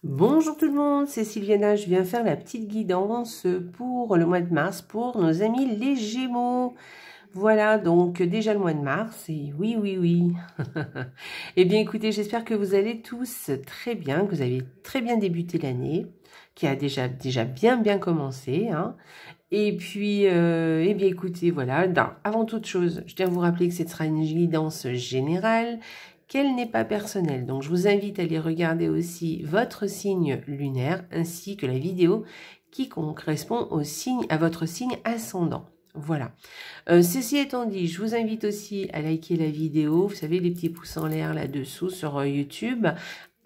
Bonjour tout le monde, c'est Sylviana, je viens faire la petite guidance pour le mois de mars pour nos amis les Gémeaux. Voilà, donc déjà le mois de mars, et oui, oui, oui. Eh bien écoutez, j'espère que vous allez tous très bien, que vous avez très bien débuté l'année, qui a déjà bien commencé, hein. Et puis, eh bien écoutez, voilà, avant toute chose, je tiens à vous rappeler que ce sera une guidance générale, qu'elle n'est pas personnelle. Donc je vous invite à aller regarder aussi votre signe lunaire, ainsi que la vidéo qui correspond au signe, à votre signe ascendant. Voilà. Ceci étant dit, je vous invite aussi à liker la vidéo, vous savez, les petits pouces en l'air là-dessous sur YouTube,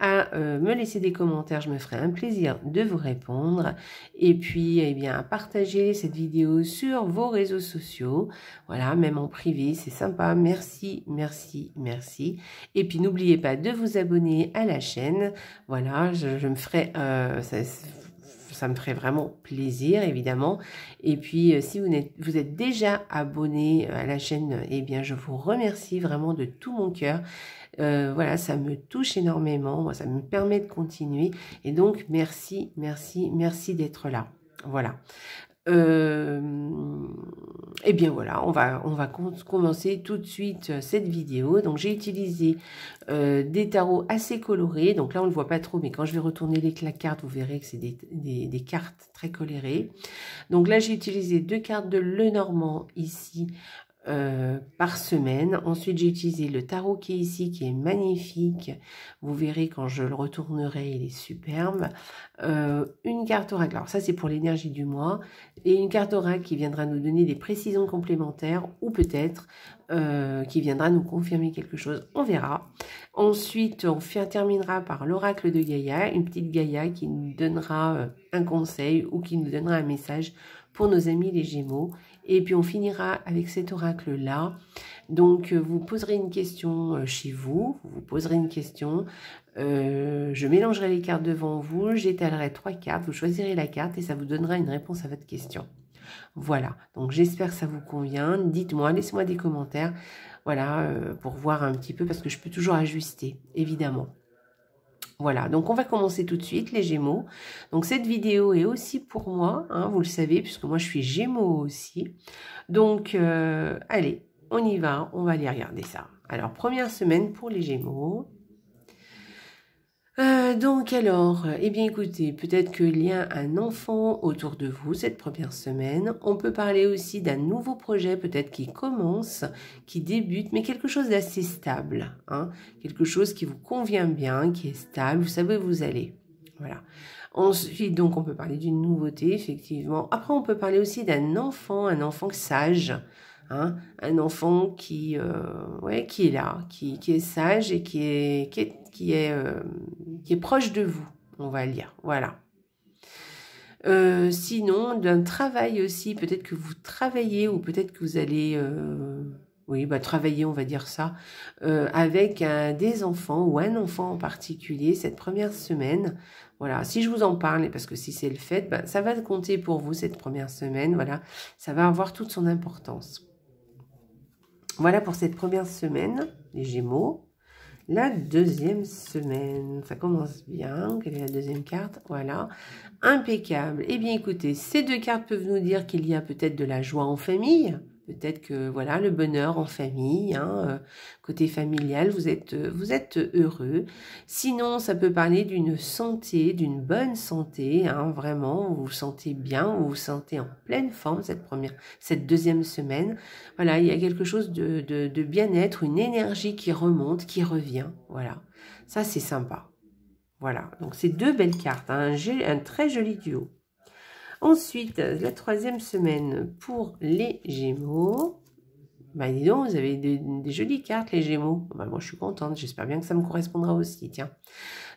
à me laisser des commentaires, je me ferai un plaisir de vous répondre, et puis eh bien à partager cette vidéo sur vos réseaux sociaux, voilà, même en privé, c'est sympa, merci, merci, merci, et puis n'oubliez pas de vous abonner à la chaîne, voilà, je me ferai, ça me ferait vraiment plaisir, évidemment. Et puis, si vous êtes déjà abonné à la chaîne, eh bien, je vous remercie vraiment de tout mon cœur. Voilà, ça me touche énormément. Moi, ça me permet de continuer. Et donc, merci, merci, merci d'être là. Voilà. Et bien voilà, on va commencer tout de suite cette vidéo. Donc j'ai utilisé des tarots assez colorés. Donc là on ne le voit pas trop, mais quand je vais retourner la carte, vous verrez que c'est des cartes très colorées. Donc là j'ai utilisé 2 cartes de Lenormand ici. Par semaine. Ensuite, j'ai utilisé le tarot qui est ici, qui est magnifique. Vous verrez quand je le retournerai, il est superbe. Une carte oracle, alors ça c'est pour l'énergie du mois, et une carte oracle qui viendra nous donner des précisions complémentaires, ou peut-être qui viendra nous confirmer quelque chose, on verra. Ensuite, terminera par l'oracle de Gaïa, une petite Gaïa qui nous donnera un conseil ou qui nous donnera un message pour nos amis les Gémeaux. Et puis on finira avec cet oracle-là. Donc vous poserez une question chez vous, vous poserez une question, je mélangerai les cartes devant vous, j'étalerai 3 cartes, vous choisirez la carte et ça vous donnera une réponse à votre question. Voilà, donc j'espère que ça vous convient, dites-moi, laissez-moi des commentaires, voilà, pour voir un petit peu, parce que je peux toujours ajuster, évidemment. Voilà, donc on va commencer tout de suite, les Gémeaux. Donc cette vidéo est aussi pour moi, hein, vous le savez, puisque moi je suis Gémeaux aussi. Donc, allez, on y va, on va aller regarder ça. Alors, première semaine pour les Gémeaux. Eh bien écoutez, peut-être qu'il y a un enfant autour de vous cette première semaine. On peut parler aussi d'un nouveau projet, peut-être qui commence, qui débute, mais quelque chose d'assez stable, hein, quelque chose qui vous convient bien, qui est stable, vous savez où vous allez. Voilà. Ensuite, donc, on peut parler d'une nouveauté, effectivement. Après, on peut parler aussi d'un enfant, un enfant sage, hein, un enfant qui est là, qui est sage et qui est proche de vous, on va lire, voilà. Sinon, d'un travail aussi, peut-être que vous travaillez ou peut-être que vous allez, travailler, on va dire ça, avec des enfants ou un enfant en particulier cette première semaine. Voilà, si je vous en parle, parce que si c'est le fait, ça va compter pour vous cette première semaine, voilà, ça va avoir toute son importance. Voilà pour cette première semaine, les Gémeaux. La deuxième semaine, ça commence bien. Quelle est la deuxième carte? Voilà, impeccable. Eh bien, écoutez, ces 2 cartes peuvent nous dire qu'il y a peut-être de la joie en famille. Peut-être que, voilà, le bonheur en famille, hein, côté familial, vous êtes heureux. Sinon, ça peut parler d'une santé, d'une bonne santé, hein, vraiment, vous vous sentez bien, vous vous sentez en pleine forme cette deuxième semaine. Voilà, il y a quelque chose de bien-être, une énergie qui remonte, qui revient, voilà. Ça, c'est sympa. Voilà, donc c'est 2 belles cartes, hein, un très joli duo. Ensuite, la troisième semaine pour les Gémeaux. Bah dis donc, vous avez des jolies cartes, les Gémeaux. Bah, moi, je suis contente, j'espère bien que ça me correspondra aussi, tiens.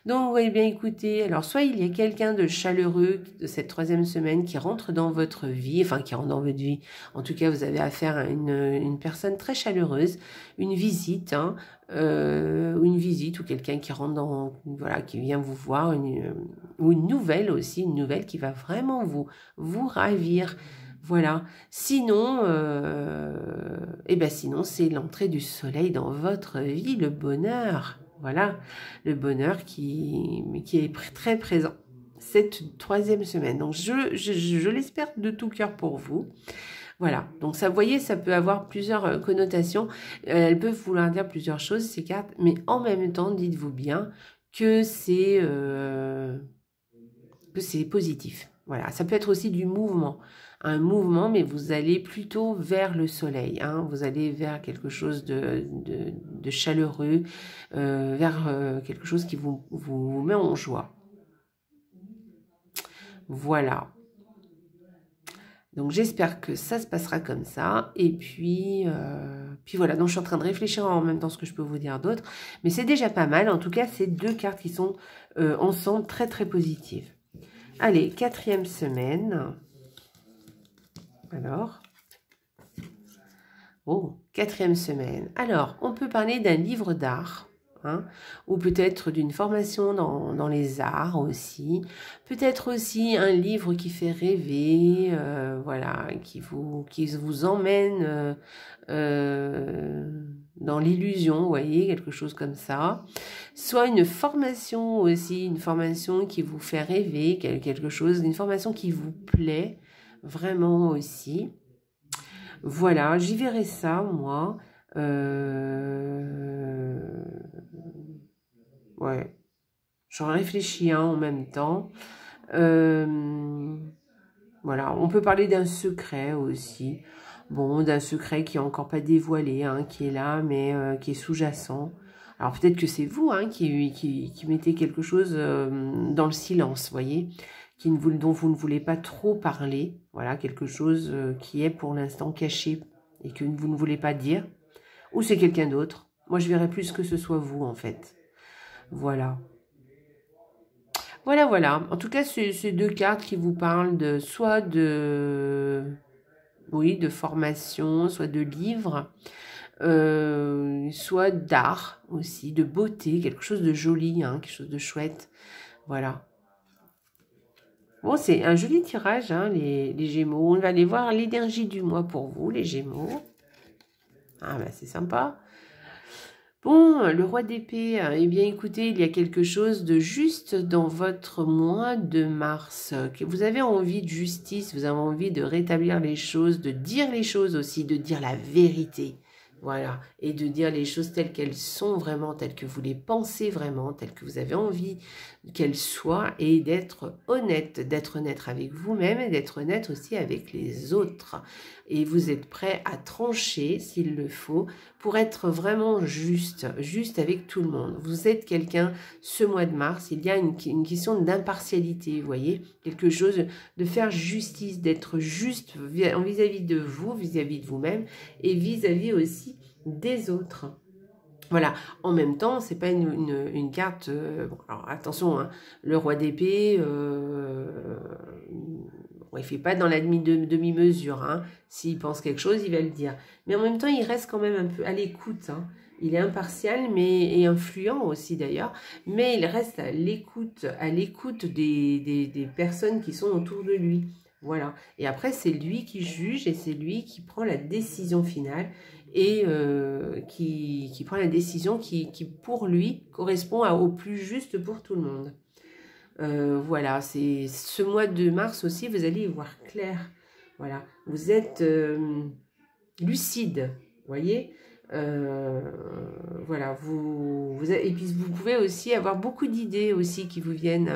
Donc, vous voyez bien, écoutez, alors soit il y a quelqu'un de chaleureux de cette troisième semaine qui rentre dans votre vie, enfin qui rentre dans votre vie. En tout cas, vous avez affaire à une personne très chaleureuse, une visite, hein, ou quelqu'un qui rentre dans, voilà, qui vient vous voir, ou une nouvelle aussi, une nouvelle qui va vraiment vous ravir. Voilà. Sinon, sinon c'est l'entrée du soleil dans votre vie, le bonheur. Voilà, le bonheur qui est très présent cette troisième semaine. Donc, je l'espère de tout cœur pour vous. Voilà, donc ça, vous voyez, ça peut avoir plusieurs connotations. Elles peuvent vouloir dire plusieurs choses, ces cartes, mais en même temps, dites-vous bien que c'est positif. Voilà, ça peut être aussi du mouvement. Un mouvement, mais vous allez plutôt vers le soleil. Hein, vous allez vers quelque chose de chaleureux, vers quelque chose qui vous met en joie. Voilà. Donc j'espère que ça se passera comme ça. Et puis voilà, donc je suis en train de réfléchir en même temps ce que je peux vous dire d'autre. Mais c'est déjà pas mal. En tout cas, c'est deux cartes qui sont ensemble très très positives. Allez, quatrième semaine. Alors, quatrième semaine. Alors, on peut parler d'un livre d'art, hein, ou peut-être d'une formation dans les arts aussi. Peut-être aussi un livre qui fait rêver, voilà, qui vous emmène dans l'illusion, vous voyez, quelque chose comme ça. Soit une formation aussi, une formation qui vous fait rêver, quelque chose, une formation qui vous plaît vraiment aussi. Voilà, j'y verrai ça, moi. Ouais, j'en réfléchis en même temps. Voilà, on peut parler d'un secret aussi. Bon, d'un secret qui n'est encore pas dévoilé, hein, qui est là, mais qui est sous-jacent. Alors peut-être que c'est vous qui mettez quelque chose dans le silence, voyez, dont vous ne voulez pas trop parler. Voilà, quelque chose qui est pour l'instant caché et que vous ne voulez pas dire. Ou c'est quelqu'un d'autre. Moi, je verrais plus que ce soit vous, en fait. Voilà. Voilà. En tout cas, c'est deux cartes qui vous parlent soit de formation, soit de livres, soit d'art aussi, de beauté, quelque chose de joli, hein, quelque chose de chouette. Voilà. Bon, c'est un joli tirage, hein, les Gémeaux. On va aller voir l'énergie du mois pour vous, les Gémeaux. Ah, ben c'est sympa. Bon, le roi d'épée, eh bien écoutez, il y a quelque chose de juste dans votre mois de mars. Que vous avez envie de justice, vous avez envie de rétablir les choses, de dire les choses aussi, de dire la vérité. Voilà, et de dire les choses telles qu'elles sont vraiment, telles que vous les pensez vraiment, telles que vous avez envie qu'elles soient, et d'être honnête avec vous-même et d'être honnête aussi avec les autres. Et vous êtes prêt à trancher s'il le faut pour être vraiment juste avec tout le monde. Vous êtes quelqu'un, ce mois de mars, il y a une question d'impartialité, vous voyez, quelque chose de faire justice, d'être juste vis-à-vis de vous, vis-à-vis de vous-même et vis-à-vis aussi des autres. Voilà, en même temps, c'est pas une carte... bon, alors attention, hein, le roi d'épée, il fait pas dans la demi-mesure. Hein. S'il pense quelque chose, il va le dire. Mais en même temps, il reste quand même un peu à l'écoute. Hein. Il est impartial et influent aussi d'ailleurs. Mais il reste à l'écoute des personnes qui sont autour de lui. Voilà. Et après, c'est lui qui juge et c'est lui qui prend la décision finale et qui prend la décision qui pour lui correspond au plus juste pour tout le monde. Voilà, c'est ce mois de mars aussi, vous allez y voir clair. Voilà, vous êtes lucide, voyez. Voilà, et puis vous pouvez aussi avoir beaucoup d'idées aussi qui vous viennent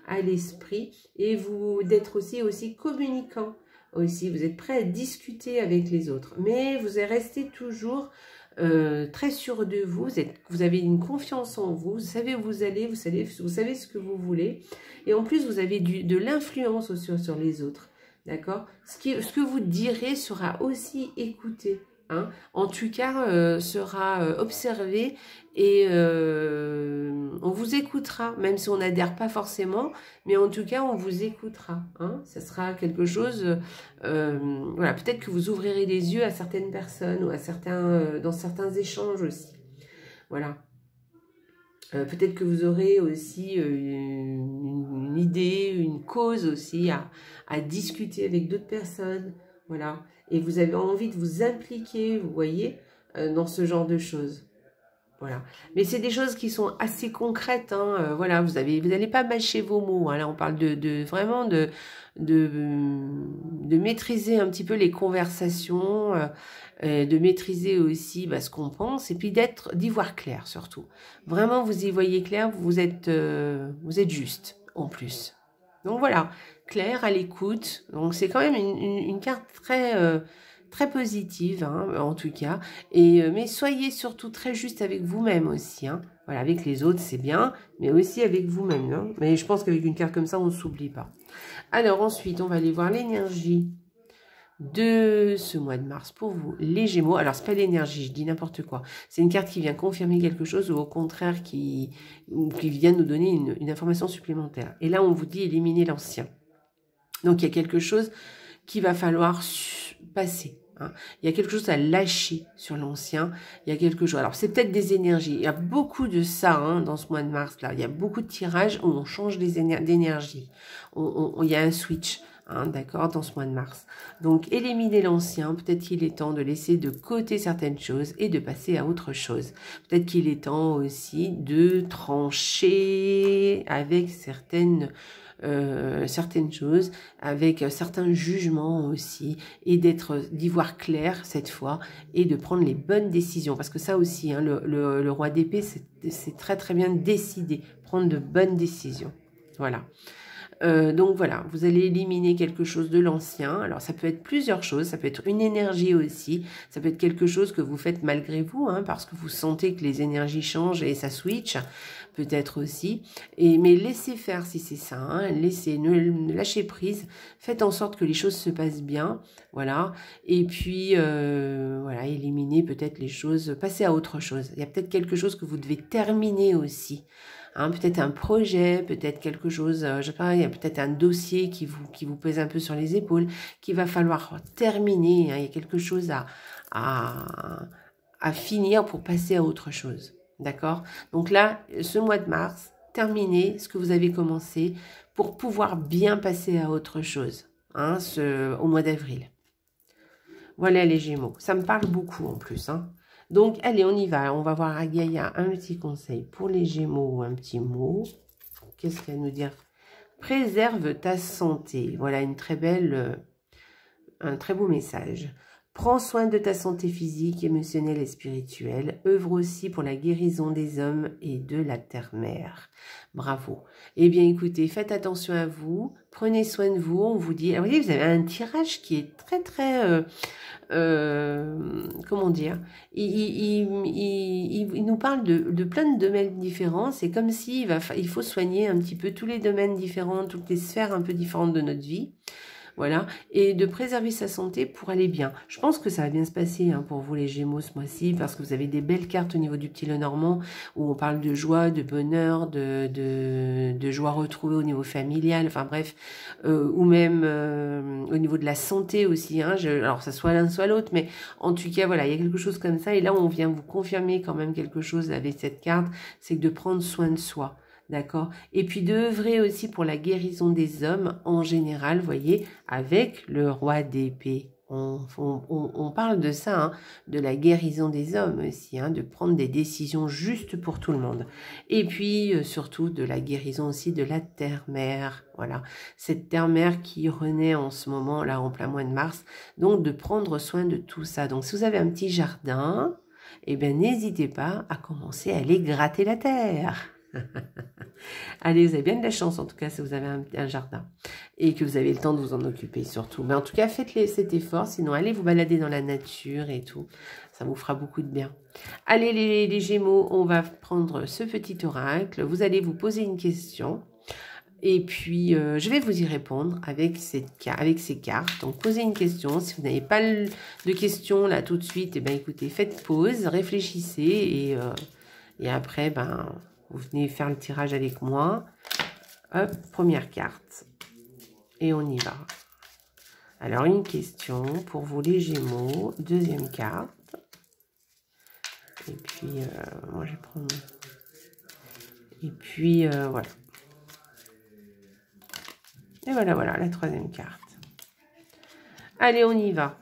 à l'esprit et d'être aussi communicant. Aussi, vous êtes prêt à discuter avec les autres, mais vous restez toujours très sûr de vous, vous avez une confiance en vous, vous savez où vous allez, vous savez ce que vous voulez, et en plus vous avez de l'influence sur les autres, d'accord, ce que vous direz sera aussi écouté. Hein, en tout cas, sera observé et on vous écoutera, même si on n'adhère pas forcément, mais en tout cas, on vous écoutera. Hein, ça sera quelque chose, voilà, peut-être que vous ouvrirez les yeux à certaines personnes ou dans certains échanges aussi. Voilà. Peut-être que vous aurez aussi une idée, une cause aussi à discuter avec d'autres personnes. Voilà. Et vous avez envie de vous impliquer, vous voyez, dans ce genre de choses. Voilà. Mais c'est des choses qui sont assez concrètes. Hein. Voilà, vous n'allez pas mâcher vos mots. Hein. Là, on parle vraiment de maîtriser un petit peu les conversations, de maîtriser aussi ce qu'on pense, et puis d'y voir clair surtout. Vraiment, vous y voyez clair, vous êtes juste en plus. Donc voilà, clair, à l'écoute. Donc c'est quand même une carte très positive, hein, en tout cas. Mais soyez surtout très juste avec vous-même aussi. Hein. Voilà, avec les autres, c'est bien, mais aussi avec vous-même. Hein. Mais je pense qu'avec une carte comme ça, on ne s'oublie pas. Alors ensuite, on va aller voir l'énergie de ce mois de mars pour vous, les Gémeaux. Alors, c'est pas l'énergie, je dis n'importe quoi. C'est une carte qui vient confirmer quelque chose ou au contraire qui vient nous donner une information supplémentaire. Et là, on vous dit éliminer l'ancien. Donc, il y a quelque chose qu'il va falloir passer. Hein. Il y a quelque chose à lâcher sur l'ancien. Il y a quelque chose. Alors, c'est peut-être des énergies. Il y a beaucoup de ça hein, dans ce mois de mars-là. Il y a beaucoup de tirages où on change d'énergie. Il y a un switch. Hein, d'accord, dans ce mois de mars. Donc, éliminer l'ancien, peut-être qu'il est temps de laisser de côté certaines choses et de passer à autre chose. Peut-être qu'il est temps aussi de trancher avec certaines choses, avec certains jugements aussi, et d'y voir clair cette fois, et de prendre les bonnes décisions. Parce que ça aussi, hein, le roi d'épée, c'est très très bien décider, prendre de bonnes décisions. Voilà. Donc voilà, vous allez éliminer quelque chose de l'ancien. Alors ça peut être plusieurs choses, ça peut être une énergie aussi, ça peut être quelque chose que vous faites malgré vous, hein, parce que vous sentez que les énergies changent et ça switch, peut-être aussi. Mais laissez faire si c'est ça, hein, ne lâchez prise, faites en sorte que les choses se passent bien, voilà. Et puis voilà, éliminez peut-être les choses, passez à autre chose. Il y a peut-être quelque chose que vous devez terminer aussi. Hein, peut-être un projet, peut-être quelque chose, je sais pas, il y a peut-être un dossier qui vous pèse un peu sur les épaules, qu'il va falloir terminer. Hein, il y a quelque chose à finir pour passer à autre chose. D'accord? Donc là, ce mois de mars, terminez ce que vous avez commencé pour pouvoir bien passer à autre chose hein, au mois d'avril. Voilà les Gémeaux. Ça me parle beaucoup en plus. Hein. Donc, allez, on y va. On va voir à Gaïa un petit conseil pour les Gémeaux, un petit mot. Qu'est-ce qu'elle nous dit? Préserve ta santé. Voilà, un très beau message. Prends soin de ta santé physique, émotionnelle et spirituelle. Œuvre aussi pour la guérison des hommes et de la terre-mère. Bravo. Eh bien, écoutez, faites attention à vous. Prenez soin de vous. On vous dit... Alors, vous voyez, vous avez un tirage qui est très, très... comment dire, il nous parle de plein de domaines différents. C'est comme si il faut soigner un petit peu tous les domaines différents, toutes les sphères un peu différentes de notre vie. Voilà, et de préserver sa santé pour aller bien. Je pense que ça va bien se passer hein, pour vous les Gémeaux ce mois-ci, parce que vous avez des belles cartes au niveau du petit Lenormand, où on parle de joie, de bonheur, de joie retrouvée au niveau familial, enfin bref, ou même au niveau de la santé aussi. Hein, alors ça soit l'un soit l'autre, mais en tout cas voilà, il y a quelque chose comme ça, et là on vient vous confirmer quand même quelque chose avec cette carte, c'est de prendre soin de soi. D'accord. Et puis d'œuvrer aussi pour la guérison des hommes en général, vous voyez, avec le roi d'épée. On parle de ça, hein, de la guérison des hommes aussi, hein, de prendre des décisions justes pour tout le monde. Et puis surtout de la guérison aussi de la terre-mère. Voilà, cette terre-mère qui renaît en ce moment, là, en plein mois de mars. Donc de prendre soin de tout ça. Donc si vous avez un petit jardin, eh bien n'hésitez pas à commencer à aller gratter la terre. Allez, vous avez bien de la chance en tout cas si vous avez un jardin et que vous avez le temps de vous en occuper surtout. Mais en tout cas, faites cet effort, sinon allez vous balader dans la nature et tout. Ça vous fera beaucoup de bien. Allez les Gémeaux, on va prendre ce petit oracle. Vous allez vous poser une question et puis je vais vous y répondre avec ces cartes. Donc posez une question. Si vous n'avez pas de questions là tout de suite, eh ben, écoutez, faites pause, réfléchissez et après, ben... vous venez faire le tirage avec moi. Hop, première carte. Et on y va. Alors, une question pour vous les Gémeaux. Deuxième carte. Et puis, moi je vais prendre... Et puis, voilà. Et voilà, la troisième carte. Allez, on y va.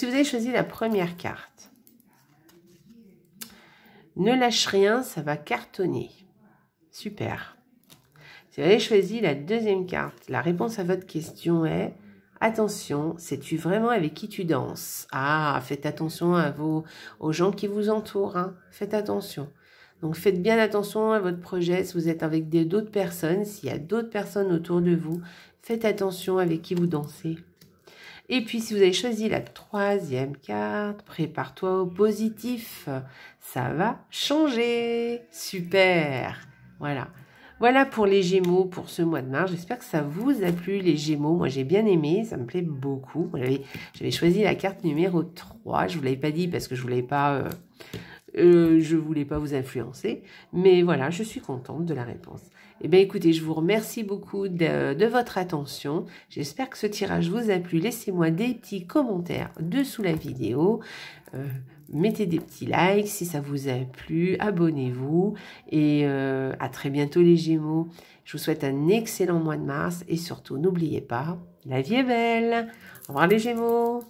si vous avez choisi la première carte, ne lâche rien, ça va cartonner. Super. Si vous avez choisi la deuxième carte, la réponse à votre question est attention, sais-tu vraiment avec qui tu danses? Ah, faites attention aux gens qui vous entourent. Hein. Faites attention. Donc, faites bien attention à votre projet. Si vous êtes avec d'autres personnes, s'il y a d'autres personnes autour de vous, faites attention avec qui vous dansez. Et puis, si vous avez choisi la troisième carte, prépare-toi au positif. Ça va changer. Super. Voilà. Voilà pour les Gémeaux pour ce mois de mars. J'espère que ça vous a plu, les Gémeaux. Moi, j'ai bien aimé. Ça me plaît beaucoup. J'avais choisi la carte numéro 3. Je ne vous l'avais pas dit parce que je voulais pas... je voulais pas vous influencer, mais voilà, je suis contente de la réponse. Eh bien, écoutez, je vous remercie beaucoup de votre attention. J'espère que ce tirage vous a plu. Laissez-moi des petits commentaires dessous la vidéo. Mettez des petits likes si ça vous a plu. Abonnez-vous. Et à très bientôt, les Gémeaux. Je vous souhaite un excellent mois de mars. Et surtout, n'oubliez pas, la vie est belle. Au revoir, les Gémeaux.